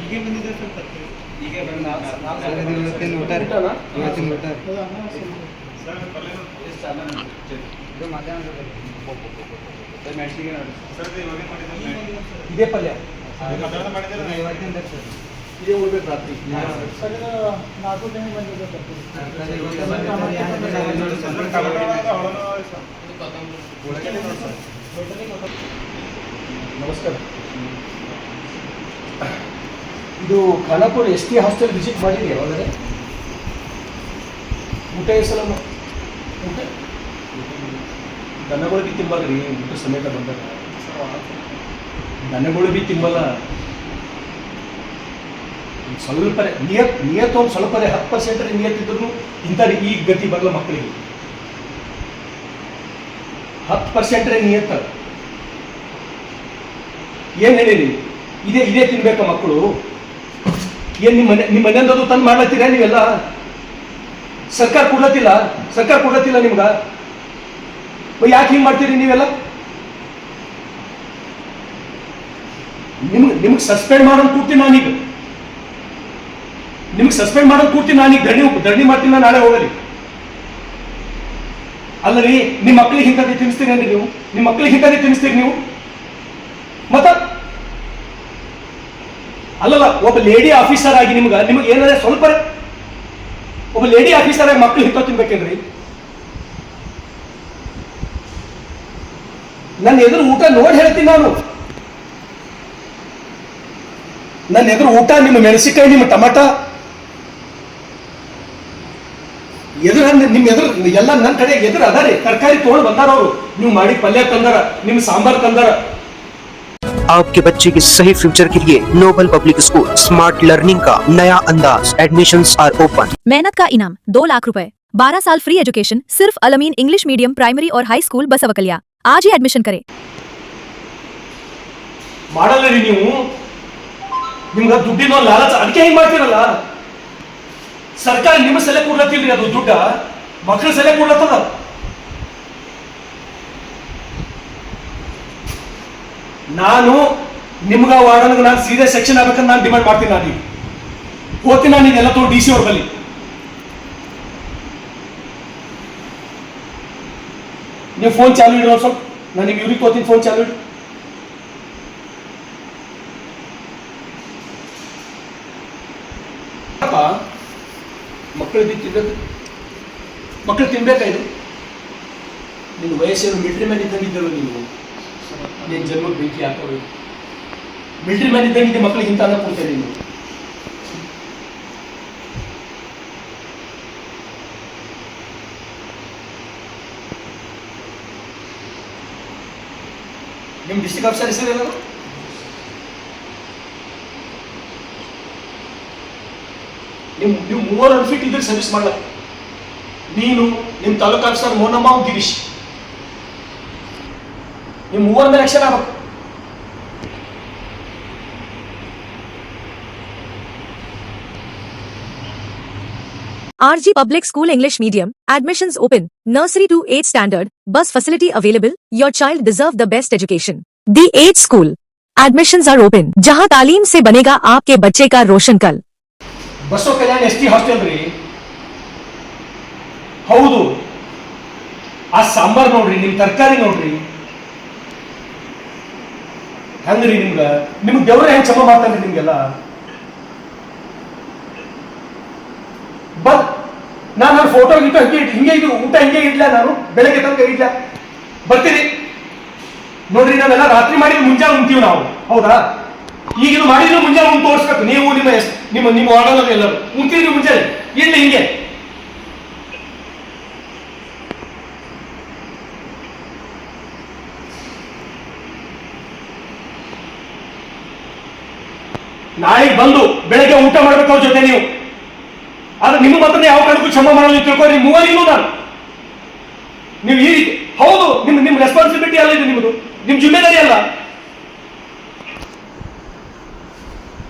ಹೀಗೆ ಬಂದಿದೆ ಸ್ವಲ್ಪ ಹೀಗೆ ಬಂದ ಇವತ್ತಿನ ಊಟ ಇವತ್ತಿನ ಊಟ ಇದು ಮಧ್ಯಾಹ್ನ ಮೆಣಸಿಗೆ ಇದೇ ಪಲ್ಯ ಇವತ್ತಿನ ಸರ್ ಇದೇ ಉಳ್ಬೇಕು ರಾತ್ರಿ. ನಮಸ್ಕಾರ. ಇದು ಖಾನಾಪುರ ST ಹಾಸ್ಟೆಲ್ ವಿಸಿಟ್ ಮಾಡಿದ್ರಿ ಯಾವಾಗಲೇ? ಊಟ ಸಲ ಊಟ ದನಗಳು ಬಿ ತಿಂಬಲ್ರಿ ಊಟ ಸಮೇತ ಬಂದಾಗ ದನಗಳು ಬಿ ತಿಂಬಲ್ಲ. ಸ್ವಲ್ಪ ನಿಯತ್ ಒಂದು ಸ್ವಲ್ಪ 10% ನಿಯತ್ತಿದ್ರು ಇಂಥ ಈ ಗತಿ ಬರಲ್ಲ ಮಕ್ಕಳಿಗೆ. 10% ನಿಯತ್ತ ಏನ್ ಹೇಳಿರಿ? ಇದೇ ತಿನ್ಬೇಕ ಮಕ್ಕಳು? ಏನ್ ನಿಮ್ಮ ಮನೆಯಂದದು ತಂದು ಮಾಡ್ಲತ್ತೀರ ನೀವೆಲ್ಲ? ಸರ್ಕಾರ ಕೊಡ್ಲತ್ತಿಲ್ಲ ನಿಮ್ಗ? ಯಾಕೆ ಹಿಂಗ್ ಮಾಡ್ತೀರಿ ನೀವೆಲ್ಲ? ನಿಮ್ಗೆ ಸಸ್ಪೆಂಡ್ ಮಾಡೋದು ಕೂರ್ತೀನಿ ನಾನೀಗ. ಧರಣಿ ಮಾಡ್ತೀನಿ ನಾನು ನಾಳೆ ಹೋಗಲಿ. ಅಲ್ಲರಿ ನಿಮ್ಮ ಮಕ್ಕಳಿಗೆ ಇಂಥದ್ದೇ ತಿನ್ನಿಸ್ತೀರಿ ಅಂದ್ರೆ ನೀವು? ನಿಮ್ಮ ಮಕ್ಕಳಿಗೆ ಇಂಥದ್ದೇ ತಿನ್ನಿಸ್ತೀರಿ ನೀವು? ಮತ್ತ ಅಲ್ಲಲ್ಲ, ಒಬ್ಬ ಲೇಡಿ ಆಫೀಸರ್ ಆಗಿ ನಿಮ್ಗೆ ಏನಾದ್ರೆ ಸ್ವಲ್ಪ ಒಬ್ಬ ಲೇಡಿ ಆಫೀಸರ್ ಆಗಿ ಮಕ್ಕಳು ಹಿತ್ತ ತಿನ್ಬೇಕೇನ್ರಿ? ನನ್ನ ಎದುರು ಊಟ ನೋಡಿ ಹೇಳ್ತೀನಿ ನಾನು. ನನ್ನ ಎದುರು ಊಟ, ನಿಮ್ಮ ಮೆಣಸಿನಕಾಯಿ, ನಿಮ್ಮ ಟಮಾಟ ನಿಮ್ಮ ಎದುರು ಎಲ್ಲ ನನ್ನ ಕಡೆ ಎದುರು ಅದಾರಿ. ತರಕಾರಿ ತಗೊಂಡು ಬಂದಾರ ಅವರು. ನೀವು ಮಾಡಿ ಪಲ್ಯ ತಂದಾರ, ನಿಮ್ ಸಾಂಬಾರ್ ತಂದಾರ. आपके बच्चे के सही फ्यूचर के लिए noble public school smart learning का नया अंदाज। Admissions are open. मेहनत का इनाम 2 लाख रुपए, 12 साल फ्री एजुकेशन सिर्फ अलमीन इंग्लिश मीडियम प्राइमरी और हाई स्कूल बसवकलिया। आज ही एडमिशन करें। ಮಾಡಲ್ಲರಿ ನೀವು? ನಿಮ್ಗೆ ದುಡ್ಡಿನ ಲಾಲಚ, ಅದಕ್ಕೆ ಹೆಂಗ್ ಮಾಡ್ತೀರಲ್ಲ? ಸರ್ಕಾರ ನಿಮ್ಮ ಸೆಲೆ ಕೊಡ್ಲತ್ತಿಲ್ರಿ, ಅದು ದುಡ್ಡ ಮಕ್ಕಳ ಸೆಲೆ ಕೊಡ್ಲತ್ತದ. ನಾನು ನಿಮ್ಗ ವಾರ್ಡನ್ಗೆ ನಾನು ಸೀರಿಯಸ್ ಸೆಕ್ಷನ್ ಆಗ್ಬೇಕಂತ ನಾನು ಡಿಮಾಂಡ್ ಮಾಡ್ತೀನಿ. ನಾನು ಹೋಗ್ತೀನಿ, ನಾನು ಇದೆಲ್ಲ ತೋರು DC ಅವ್ರ ಬಳಿ. ನೀವು ಫೋನ್ ಚಾಲು ಇಡ್ರಿ ಸ್ವಲ್ಪ. ನಾನು ನಿಮ್ಗೆ ಇವ್ರಿಗೆ ತೋತೀನಿ, ಫೋನ್ ಚಾಲು ಇಡ್ರಿ. ಮಕ್ಕಳು ತಿನ್ಬೇಕಾಯ್ತು. ನಿನ್ನ ವಯಸ್ಸೇನು ಮಿಲಿಟರಿ ಮ್ಯಾನ್ ಇದ್ದಂಗಿದ್ದರು ನೀವು. ನಿನ್ನ ಜನ್ಮಕ್ಕೆ ಬೆಂಕಿ ಹಾಕೋದು. ಮಿಲಿಟರಿ ಮ್ಯಾನ್ ಇದ್ದಂಗಿದೆ ಮಕ್ಕಳಿಗೆ ಇಂತ ಅನ್ನ ಕೊಡ್ತೇನೆ ನೀವು. ನಿಮ್ಮ ಡಿಸ್ಟ್ರಿಕ್ಟ್ ಆಫೀಸರ್ ಹೆಸರು ಏನದು? ನೀವು 3 ಅನ್ಫಿಟ್ ಇದ್ರೆ ಸರ್ವಿಸ್ ಮಾಡಲ್ಲ. ನೀನು, ನಿಮ್ಮ ತಾಲೂಕು ಆಫೀಸರ್ ಮೋನಮ್ಮ, ಗಿರೀಶ್, ನಿಮ್ಮ 3 ಮೇಲೆ ಆಕ್ಷನ್ ಆಗಬೇಕು. RG Public School English Medium, admissions open, nursery to 8th standard, bus facility available, your child deserve the best education. The 8th school, admissions are open, जहां तालीम से बनेगा आपके बच्चे का रोशन कल। ಬಸವ ಕಲ್ಯಾಣ ST ಹಾಸ್ಟೆಲ್ ರೀ. ಹೌದು, ಆ ಸಾಂಬಾರ್ ನೋಡ್ರಿ, ನಿಮ್ ತರಕಾರಿ ನೋಡ್ರಿ ಹೆಂಗ್ರಿ? ನಿಮ್ಗೆ ದೇವ್ರ ಹೆಂಗ್ ಕ್ಷಮ ಮಾಡ್ತಾನ್ರಿ ನಿಮ್ಗೆಲ್ಲ? ಬಟ್ ನಾನು ಫೋಟೋ ಗಿಟೋ ಹಿಂಗೆ ಇದು ಊಟ ಹಿಂಗೆ ಇಡ್ಲ, ನಾನು ಬೆಳಗ್ಗೆ ತನಕ ಇಡ್ಲ. ಬರ್ತೀರಿ ನೋಡ್ರಿ, ನಾವೆಲ್ಲ ರಾತ್ರಿ ಮಾಡಿ ಮುಂಜಾನೆ ಉಂತೀವಿ ನಾವು. ಹೌದಾ? ಈಗ ಇದು ಮಾಡಿದ್ರು ಮುಂಜಾನೆ ಮುಂದೆ ತೋರಿಸ್ಬೇಕು. ನೀವು ನಿಮ್ಮ ವಾರ್ಡನ್ ಎಲ್ಲರೂ ಉಂತೀರಿ ಮುಂಜಾನೆ ಇಲ್ಲಿ ಹಿಂಗೆ. ನಾಳೆಗೆ ಬಂದು ಬೆಳಗ್ಗೆ ಊಟ ಮಾಡ್ಬೇಕು ಅವ್ರ ಜೊತೆ ನೀವು. ಆದ್ರೆ ನಿಮ್ಮ ಮಾತ್ರ ಯಾವ ಕಾರಣಕ್ಕೂ ಕ್ಷಮ ಮಾಡೋದು ತಿಳ್ಕೊರಿ. ಮೂವರಿಗೂ ನಾನು ನೀವು ಈ ರೀತಿ, ಹೌದು, ನಿಮ್ಮ ರೆಸ್ಪಾನ್ಸಿಬಿಲಿಟಿ ಅಲ್ಲ ಇದು, ನಿಮ್ಮದು, ನಿಮ್ಮ ಜಿಮ್ಮೆದಾರಿ ಅಲ್ಲ.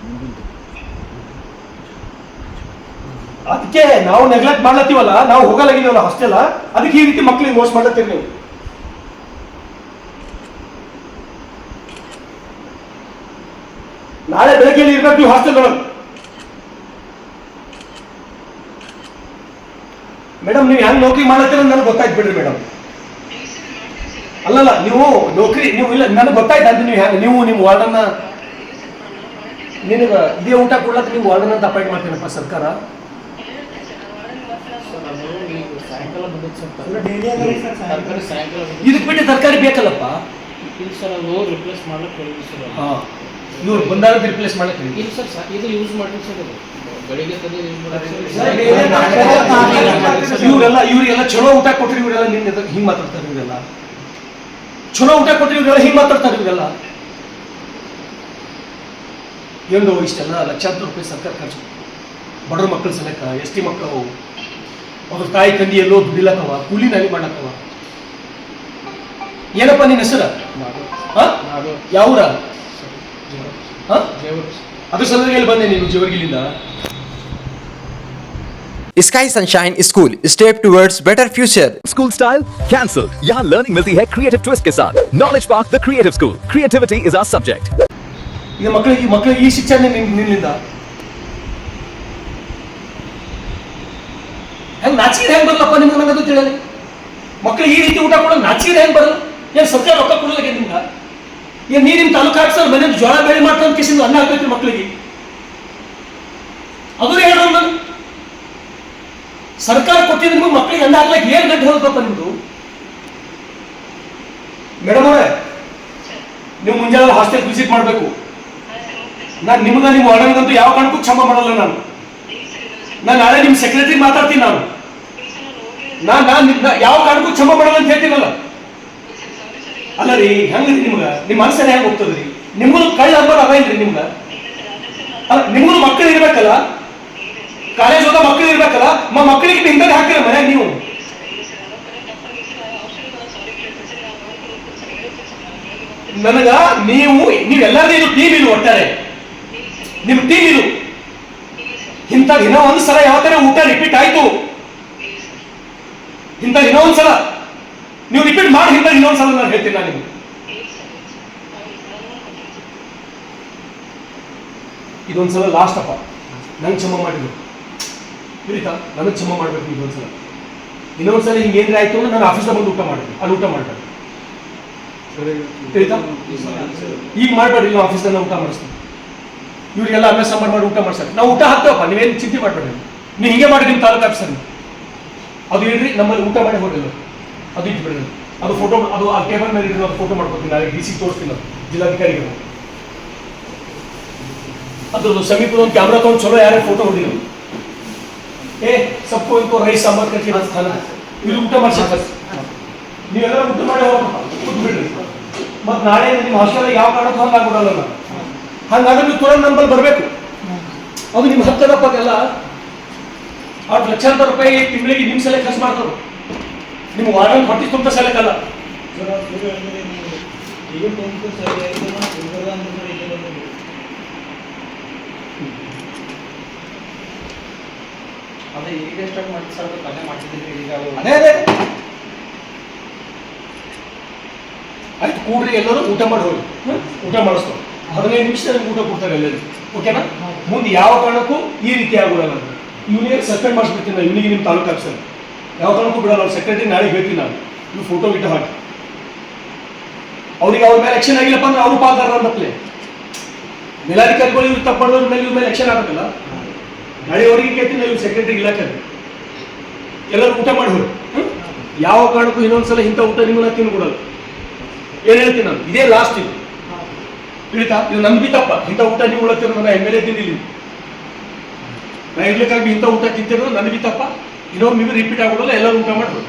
ಅದಕ್ಕೆ ನಾವು ನೆಗ್ಲೆಕ್ಟ್ ಮಾಡ್ಲತ್ತೀವಲ್ಲ, ನಾವು ಹೋಗಲಾಗಿದ್ದೀವಲ್ಲ ಹಾಸ್ಟೆಲ್, ಅದಕ್ಕೆ ಈ ರೀತಿ ಮಕ್ಳಿಗೆ ಮೋಸ ಮಾಡ್ಲತ್ತೀರಿ ನೀವು. ನಾಳೆ ಬೆಳಗ್ಗೆ ಇರ್ಬೇಕು ನೀವು ಹಾಸ್ಟೆಲ್ ಒಳಗೆ. ಮೇಡಮ್ ನೀವು ಹೆಂಗ್ ನೌಕರಿ ಮಾಡತ್ತೀರ ನನಗೆ ಗೊತ್ತಾಯ್ತು ಬಿಡ್ರಿ ಮೇಡಮ್. ಅಲ್ಲಲ್ಲ ನೀವು ನೌಕರಿ ನೀವು ಇಲ್ಲ ನನಗೆ ಗೊತ್ತಾಯ್ತು ಅಂತ ನೀವು ಹೆಂಗ್ ನೀವು ನಿಮ್ಮ ವಾರ್ಡನ್ನ ನಿನಗೆ ಇದೇ ಊಟ ಕೊಡ್ಲಕ್ಕೆ ನೀವು ವಾರ್ಡನ್ ಅಂತ ಅಪಾಯಿಂಟ್ ಮಾಡ್ತೀನಪ್ಪ ಸರ್ಕಾರ. ಇದಕ್ಕೆ ಬಿಟ್ಟು ತರಕಾರಿ ಬೇಕಲ್ಲಪ್ಪ. ಹಾ ಇವ್ರು ಬಂದಾಗ ರಿಪ್ಲೇಸ್ ಮಾಡಕ್ಕೆ ಇವರೆಲ್ಲ ಚಲೋ ಊಟ ಕೊಟ್ರಿ, ಇವರೆಲ್ಲ ನಿನ್ನ ಹಿಂಗ್ ಮಾತಾಡ್ತಾರೆ. ಇವರೆಲ್ಲ ಚಲೋ ಊಟ ಕೊಟ್ರಿ, ಇವರೆಲ್ಲ ಹಿಂಗ್ ಮಾತಾಡ್ತಾರೆ. ಇವರೆಲ್ಲ ಏನು ಇಷ್ಟೆಲ್ಲ ಲಕ್ಷಾಂತರ ರೂಪಾಯಿ ಸರ್ಕಾರ ಖರ್ಚು, ಬಡವ್ರ ಮಕ್ಕಳ ಸಲಕ, ST ಮಕ್ಕಳು ಅವ್ರ ತಾಯಿ ತಂದಿ ಎಲ್ಲೋ ದುಡಿಲಕ್ಕವ, ಕೂಲಿನಾಗಿ ಮಾಡಕ್ಕವ. ಏನಪ್ಪ ನಿನ್ನ ಹೆಸರು? ಯಾವೂರ? ಅದ್ರ ಸಲುವಾಗಿ ಬಂದೆ ನೀನು ಜೇವರ್ಗಿಲಿಂದ. Sky Sunshine School, step towards better future. School style cancelled. यहाँ learning मिलती है creative twist के साथ. Knowledge Park, the creative school. Creativity is our subject. ಈಗ ಮಕ್ಕಳಿಗೆ ಈ ಶಿಕ್ಷಣ ನಿನ್ನಿಂದ ಹೆಂಗ್ ನಾಚಿಕೆ ಹೆಂಗ್ ಬರಲ್ಲಪ್ಪ ನಿಮ್ಗೆ? ನಂಗದು ತಿಳಿಯಲಿ. ಮಕ್ಕಳಿಗೆ ಈ ರೀತಿ ಊಟ ಕೊಡೋದು ನಾಚಿಕೆ ಹೆಂಗ್ ಬರಲ್ಲ? ಏನ್ ಸರ್ಕಾರ ರೊಕ್ಕ ಕೊಡಲ್ಲ ನಿಮ್ಗ? ಏನ್ ನೀ ನಿಮ್ ತಾಲೂಕು ಹಾಕ್ಸರ್ ಮನೆ ಜೋಳ ಬೆಳೆ ಮಾಡ್ತಾ ಕಿಸಿಂದ ಅನ್ನ ಹಾಕ್ಬೇಕ್ರಿ ಮಕ್ಕಳಿಗೆ? ಅದು ಹೇಳೋದು ನಾನು. ಸರ್ಕಾರ ಕೊಟ್ಟಿದ್ದು ನಿಮ್ಗೆ ಮಕ್ಕಳಿಗೆ ಅನ್ನ ಹಾಕ್ಲಿಕ್ಕೆ ಏನ್ ಗಂಟೆ ಹೋಗ್ಬೇಕಪ್ಪ ನಿಮ್ದು? ಮೇಡಮ್ ಅವರೇ, ನೀವು ಮುಂಜಾನೆ ಹಾಸ್ಟೆಲ್ ವಿಸಿಟ್ ಮಾಡಬೇಕು. ನಾನು ನಿಮ್ಗೆ ನಿಮ್ಮ ವಾರ್ಡನ್ಗಂತೂ ಯಾವ ಕಾರಣಕ್ಕೂ ಕ್ಷಮ ಮಾಡಲ್ಲ. ನಾನು ನಾಳೆ ನಿಮ್ಮ ಸೆಕ್ರೆಟರಿ ಮಾತಾಡ್ತೀನಿ. ನಾನು ಯಾವ ಕಾರಣಕ್ಕೂ ಕ್ಷಮ ಮಾಡಲ್ಲ ಅಂತ ಹೇಳ್ತೀನಲ್ಲ. ಅಲ್ಲ ರೀ, ಹೆಂಗ್ರಿ ನಿಮ್ಗೆ ನಿಮ್ಮ ಮನಸ್ಸನ್ನ ಹೆಂಗ್ ಹೋಗ್ತದ್ರಿ? ನಿಮ್ಗೂ ಕಳ್ಳ ಹಬ್ಬ ಅವ ಇಲ್ರಿ ನಿಮ್ಗ? ಅಲ್ಲ ನಿಮ್ಗೂ ಮಕ್ಕಳು ಇರ್ಬೇಕಲ್ಲ, ಕಾಲೇಜ್ ಹೋದ ಮಕ್ಕಳು ಇರ್ಬೇಕಲ್ಲ. ಮಕ್ಕಳಿಗೆ ಹಿಂದೆ ಹಾಕಿರ ಮನ್ಯಾಗ ನೀವು. ನನಗ ನೀವೆಲ್ಲರೂ ಇದು ಟೀಮ್ ಇದು, ಒಟ್ಟಾರೆ ನಿಮ್ ಟೀಮ್ ಇದು. ಇಂಥ ಇನ್ನೂ ಒಂದ್ಸಲ ಯಾವ ತರ ಊಟ ರಿಪೀಟ್ ಆಯ್ತು, ಇಂಥ ಇನ್ನೂ ಒಂದ್ಸಲ ನೀವು ರಿಪೀಟ್ ಮಾಡಿ, ಇಂಥ ಇನ್ನೊಂದ್ಸಲ ನಾನು ಹೇಳ್ತೀನಿ. ನಾನು ನಿಮ್ಗೆ ಇದೊಂದ್ಸಲ ಲಾಸ್ಟ್ ಅಪ್ಪ, ನಂಗೆ ಕ್ಷಮ ಮಾಡಿದ್ರು ತಿಳಿತಾ? ನನಗೆ ಕ್ಷಮ ಮಾಡ್ಬೇಕು ಇದೊಂದ್ಸಲ. ಇನ್ನೊಂದ್ಸಲ ಹಿಂಗೆ ಏನ್ರಿ ಆಯ್ತು ಅಂದ್ರೆ ನಾನು ಆಫೀಸ್ದಾಗ ಬಂದು ಊಟ ಮಾಡಿದ್ವಿ, ಅಲ್ಲಿ ಊಟ ಮಾಡ್ಬೇಡಿ ತಿಳಿತಾ? ಈಗ ಮಾಡ್ಬೇಡ್ರಿ, ನಾವು ಆಫೀಸ್ದಾಗ ಊಟ ಮಾಡಿಸ್ತೀವಿ. ಇವ್ರಿಗೆಲ್ಲ ಅನ್ನ ಸಾಂಬಾರು ಮಾಡಿ ಊಟ ಮಾಡ್ಸಕ್ಕೆ ನಾವು ಊಟ ಹಾಕ್ತೇವಪ್ಪ, ನೀವೇನು ಚಿಂತೆ ಮಾಡ್ಬೇಡ್ರಿ. ನೀವು ಹಿಂಗೆ ಮಾಡಿ ನಿಮ್ಮ ತಾಲೂಕು ಆಫೀಸರ್ ಅದು ಹೇಳ್ರಿ, ನಮ್ಮಲ್ಲಿ ಊಟ ಮಾಡಿ ಹೋಗಿಲ್ಲ ಅದು ಇಟ್ಬಿಡ್ರಿ. ಅದು ಫೋಟೋ, ಅದು ಆ ಟೇಬಲ್ ಮೇಲೆ ಇರೋ ಫೋಟೋ ಮಾಡ್ಕೊತೀನಿ, ನಾಳೆ DC ತೋರಿಸ್ತೀನಿ ಅದು ಜಿಲ್ಲಾಧಿಕಾರಿಗಳು. ಅದ್ರದ್ದು ಸಮೀಪದ ಒಂದು ಕ್ಯಾಮ್ರಾ ತಗೊಂಡು ಚಲೋ ಯಾರೇ ಫೋಟೋ ಹೊಡಿಲ್ಲ. ಸಬ್ಕೋ ಇಂಕೋ ರೈಸ್ ಸಾಂಬಾರ್ ಕಟ್ಟಿ ಇಲ್ಲಿ ಊಟ ಮಾಡ್ಸಕ್ಕೆ ನೀವೆಲ್ಲ ಊಟ ಮಾಡಿ ಹೋಗಪ್ಪ, ಕೂತ್ಬಿಡ್ರಿ. ಮತ್ತು ನಾಳೆ ನಿಮ್ಮ ಹಾಸ್ಟೆಲ್ ಯಾವ ಕಾರಣಕ್ಕೂ ಹಂಗಾಗ್ಬಿಡಲ್ಲ. ಹಂಗಾದ್ರೆ ನೀವು ತುರಂತ ನಂಬಲ್ಲಿ ಬರಬೇಕು. ಅದು ನಿಮ್ಮ ಹತ್ತದಪ್ಪ. ಅದೆಲ್ಲ 8 ಲಕ್ಷಾಂತರ ರೂಪಾಯಿ ತಿಂಗಳಿಗೆ ನಿಮ್ಮ ಸಲ ಖರ್ಚು ಮಾಡ್ತಾರೆ. ನಿಮ್ಮ ವಾರ್ಡನ್ ಹೊಟ್ಟಿ ತುಂಬ ಸಲಕ್ಕಲ್ಲ. ಅದೇ ಈಗ ಸ್ಟಾರ್ಟ್ ಮಾಡಿ ಸರ್, ಕಲೆ ಮಾಡ್ತಿದ್ದೀವಿ ಈಗ. ಅದೇ ಆಯ್ತು, ಕೂಡ್ರಿ ಎಲ್ಲರೂ ಊಟ ಮಾಡಿ ಹೋಗಿ. ಊಟ ಮಾಡಿಸ್ತಾರೆ, 15 ನಿಮಿಷದಲ್ಲಿ ಊಟ ಕೊಡ್ತಾರೆ ಎಲ್ಲರೂ. ಓಕೆನಾ? ಮುಂದೆ ಯಾವ ಕಾರಣಕ್ಕೂ ಈ ರೀತಿ ಆಗೋಲ್ಲ. ಇವನಿಗೆ ಸಸ್ಪೆಂಡ್ ಮಾಡಿಸ್ಬಿಡ್ತೀನಿ ನಾನು, ಇವನಿಗೆ ನಿಮ್ಮ ತಾಲೂಕು ಆಫೀಸರ್ ಯಾವ ಕಾರಣಕ್ಕೂ ಬಿಡಲ್ಲ. ಅವ್ರ ಸೆಕ್ರೆಟರಿ ನಾಳೆ ಹೇಳ್ತೀನಿ ನಾನು, ನೀವು ಫೋಟೋ ಗಿಟ ಹಾಕಿ. ಅವ್ರಿಗೆ ಅವ್ರ ಮೇಲೆ ಆಕ್ಷನ್ ಆಗಿಲ್ಲಪ್ಪ ಅಂದ್ರೆ ಅವರು ಪಾಲ್ದಾರ ಅಂತಪ್ಲೆ. ಮೇಲಾಧಿಕಾರಿಗಳು ಇವ್ರು ತಪ್ಪು ಮಾಡಿದ್ರ ಮೇಲೆ ಇವ್ರ ಮೇಲೆ ಆಕ್ಷನ್ ಆಗಬೇಕಲ್ಲ. ನಾಳೆ ಅವರಿಗೆ ಕೇಳ್ತೀನಿ, ಇವ್ರು ಸೆಕ್ರೆಟರಿ ಇಲಾಖೆ ಎಲ್ಲರೂ ಊಟ ಮಾಡಿ ಹೋಗಿ. ಯಾವ ಕಾರಣಕ್ಕೂ ಇನ್ನೊಂದ್ಸಲ ಇಂಥ ಊಟ ನಿಮ್ಮನ್ನ ತಿನ್ಕೊಡಲ್ಲ. ಏನ್ ಹೇಳ್ತೀನಿ ನಾನು, ಇದೇ ಲಾಸ್ಟ್ ಇದು ತಿಳಿತಾ? ಇದು ನಮ್ಗೆ ತಪ್ಪ. ಇಂಥ ಊಟ ನೀವು ಉಳತ್ತಿರೋ ನನ್ನ MLA ತಿಂದಿಲ್ಲ. ನಾ ಇರ್ಲಿಕ್ಕಾಗಿ ಇಂಥ ಊಟ ತಿಂತಿರೋದು ನನಗೆ ತಪ್ಪ. ಇನ್ನೊಂದು ನೀವು ರಿಪೀಟ್ ಆಗೋಲ್ಲ. ಎಲ್ಲರೂ ಊಟ ಮಾಡ್ಬೋದು.